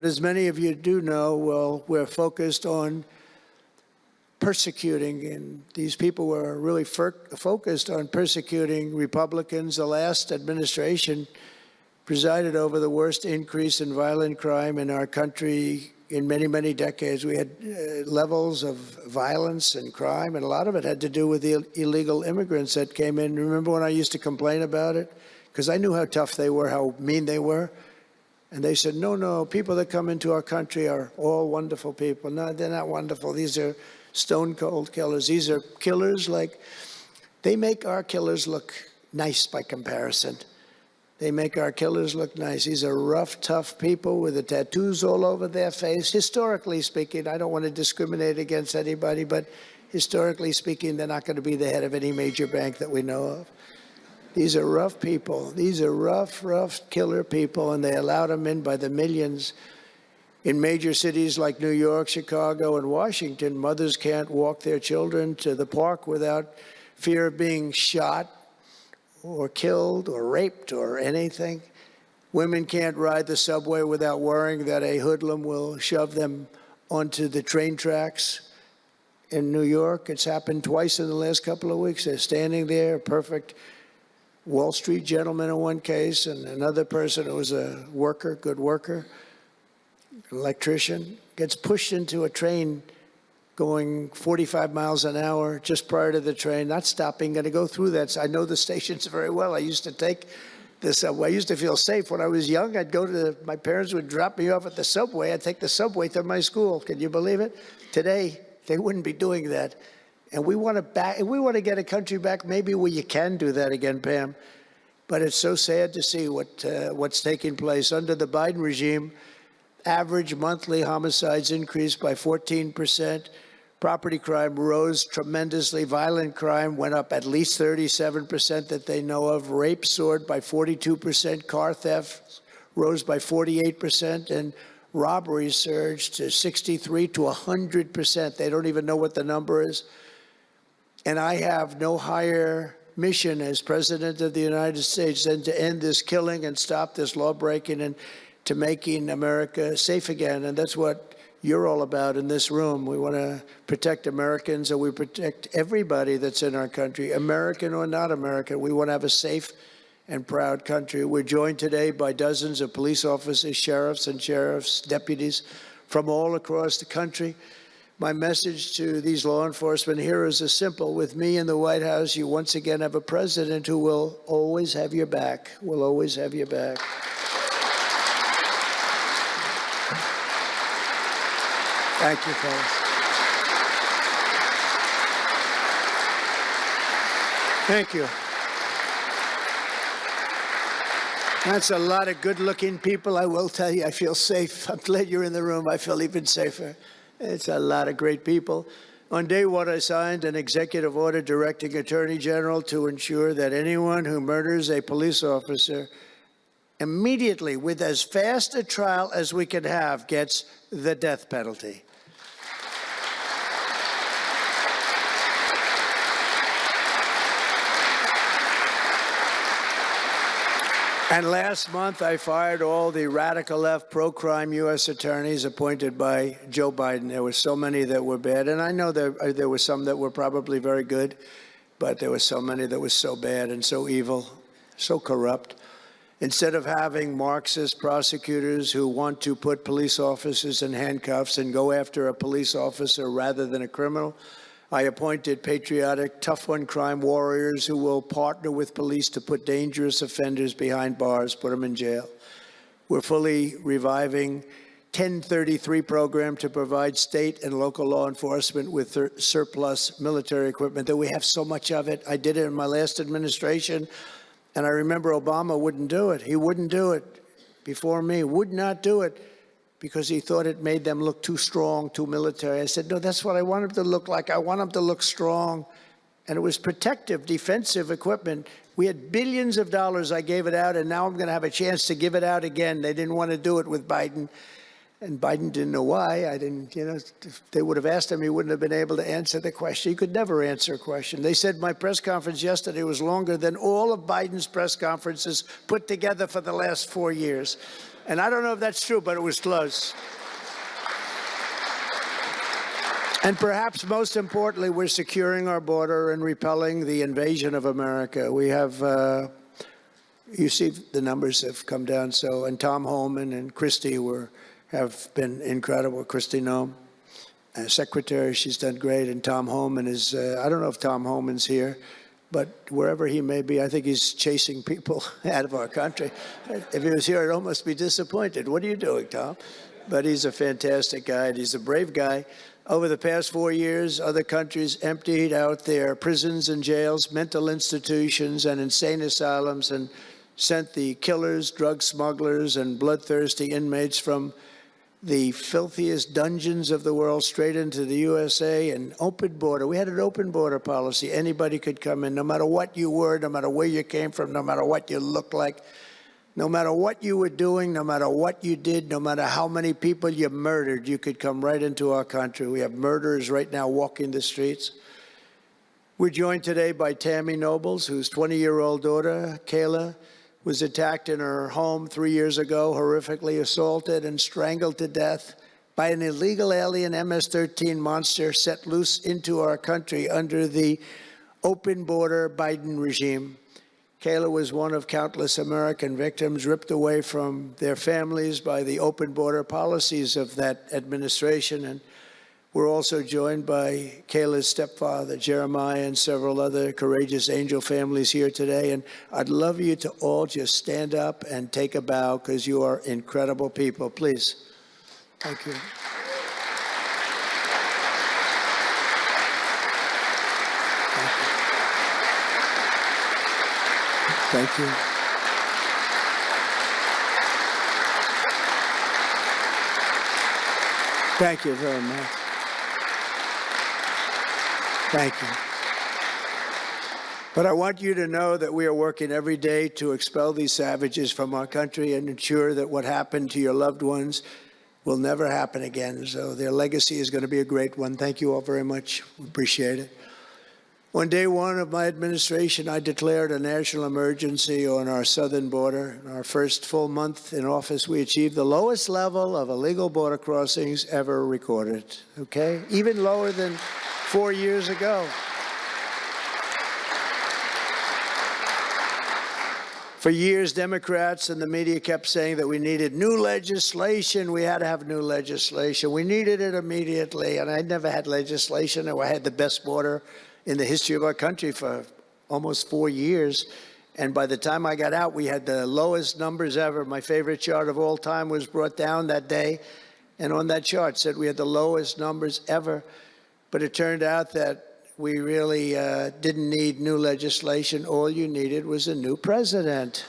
As many of you do know, well, we're focused on persecuting, and these people were really focused on persecuting Republicans. The last administration presided over the worst increase in violent crime in our country in many, many decades. We had levels of violence and crime, and a lot of it had to do with the illegal immigrants that came in. Remember when I used to complain about it? Because I knew how tough they were, how mean they were. And they said, no, people that come into our country are all wonderful people. No, they're not wonderful. These are stone cold killers. These are killers they make our killers look nice by comparison. They make our killers look nice. These are rough, tough people with the tattoos all over their face. Historically speaking, I don't want to discriminate against anybody, but historically speaking, they're not going to be the head of any major bank that we know of. These are rough people. These are rough killer people, and they allowed them in by the millions. In major cities like New York, Chicago, and Washington, mothers can't walk their children to the park without fear of being shot or killed or raped or anything. Women can't ride the subway without worrying that a hoodlum will shove them onto the train tracks. In New York, it's happened twice in the last couple of weeks. They're standing there, a perfect Wall Street gentleman in one case, and another person who was a worker, good worker, electrician, gets pushed into a train going 45 miles an hour just prior to the train, not stopping, going to go through that. I know the stations very well. I used to take the subway. I used to feel safe. When I was young, I'd go to my parents would drop me off at the subway. I'd take the subway to my school. Can you believe it? Today, they wouldn't be doing that. And we want to get a country back maybe where you can do that again, Pam. But it's so sad to see what's taking place. Under the Biden regime, average monthly homicides increased by 14%. Property crime rose tremendously. Violent crime went up at least 37% that they know of. Rape soared by 42%. Car theft rose by 48%. And robberies surged to 63 to 100%. They don't even know what the number is. And I have no higher mission as President of the United States than to end this killing and stop this law-breaking and to making America safe again. And that's what you're all about in this room. We want to protect Americans, and we protect everybody that's in our country, American or not American. We want to have a safe and proud country. We're joined today by dozens of police officers, sheriffs and sheriff's deputies from all across the country. My message to these law enforcement heroes is simple. With me in the White House, you once again have a president who will always have your back, will always have your back. Thank you, fellas. Thank you. That's a lot of good-looking people. I will tell you, I feel safe. I'm glad you're in the room. I feel even safer. It's a lot of great people. On day one, I signed an executive order directing Attorney General to ensure that anyone who murders a police officer immediately, with as fast a trial as we can have, gets the death penalty. And last month, I fired all the radical left pro-crime U.S. attorneys appointed by Joe Biden. There were so many that were bad. And I know there were some that were probably very good, but there were so many that were so bad and so evil, so corrupt. Instead of having Marxist prosecutors who want to put police officers in handcuffs and go after a police officer rather than a criminal, I appointed patriotic, tough-on-crime warriors who will partner with police to put dangerous offenders behind bars, put them in jail. We're fully reviving 1033 program to provide state and local law enforcement with surplus military equipment that we have so much of it. I did it in my last administration, and I remember Obama wouldn't do it. He wouldn't do it before me, would not do it, because he thought it made them look too strong, too military. I said, no, that's what I want them to look like. I want them to look strong. And it was protective, defensive equipment. We had billions of dollars. I gave it out, and now I'm going to have a chance to give it out again. They didn't want to do it with Biden, and Biden didn't know why. I didn't, if they would have asked him, he wouldn't have been able to answer the question. He could never answer a question. They said my press conference yesterday was longer than all of Biden's press conferences put together for the last 4 years. And I don't know if that's true, but it was close. And perhaps most importantly, we're securing our border and repelling the invasion of America. We have, you see the numbers have come down. So, and Tom Homan and Christie have been incredible. Christie Noem, secretary, she's done great. And Tom Homan is, I don't know if Tom Homan's here, but wherever he may be, I think he's chasing people out of our country. If he was here, I'd almost be disappointed. What are you doing, Tom? But he's a fantastic guy, and he's a brave guy. Over the past 4 years, other countries emptied out their prisons and jails, mental institutions, and insane asylums, and sent the killers, drug smugglers, and bloodthirsty inmates from the filthiest dungeons of the world straight into the USA. An open border. We had an open border policy. Anybody could come in, no matter what you were, no matter where you came from, no matter what you looked like, no matter what you were doing, no matter what you did, no matter how many people you murdered, you could come right into our country. We have murderers right now walking the streets. We're joined today by Tammy Nobles, whose 20-year-old daughter, Kayla, was attacked in her home 3 years ago, horrifically assaulted and strangled to death by an illegal alien MS-13 monster set loose into our country under the open border Biden regime. Kayla was one of countless American victims ripped away from their families by the open border policies of that administration. And we're also joined by Kayla's stepfather, Jeremiah, and several other courageous angel families here today. And I'd love you to all just stand up and take a bow, because you are incredible people. Please. Thank you. Thank you. Thank you very much. Thank you. But I want you to know that we are working every day to expel these savages from our country and ensure that what happened to your loved ones will never happen again. So their legacy is going to be a great one. Thank you all very much. We appreciate it. On day one of my administration, I declared a national emergency on our southern border. In our first full month in office, we achieved the lowest level of illegal border crossings ever recorded, okay? Even lower than 4 years ago. For years, Democrats and the media kept saying that we needed new legislation. We had to have new legislation. We needed it immediately, and I never had legislation. I had the best border in the history of our country for almost 4 years. And by the time I got out, we had the lowest numbers ever. My favorite chart of all time was brought down that day. And on that chart said we had the lowest numbers ever. But it turned out that we really didn't need new legislation. All you needed was a new president.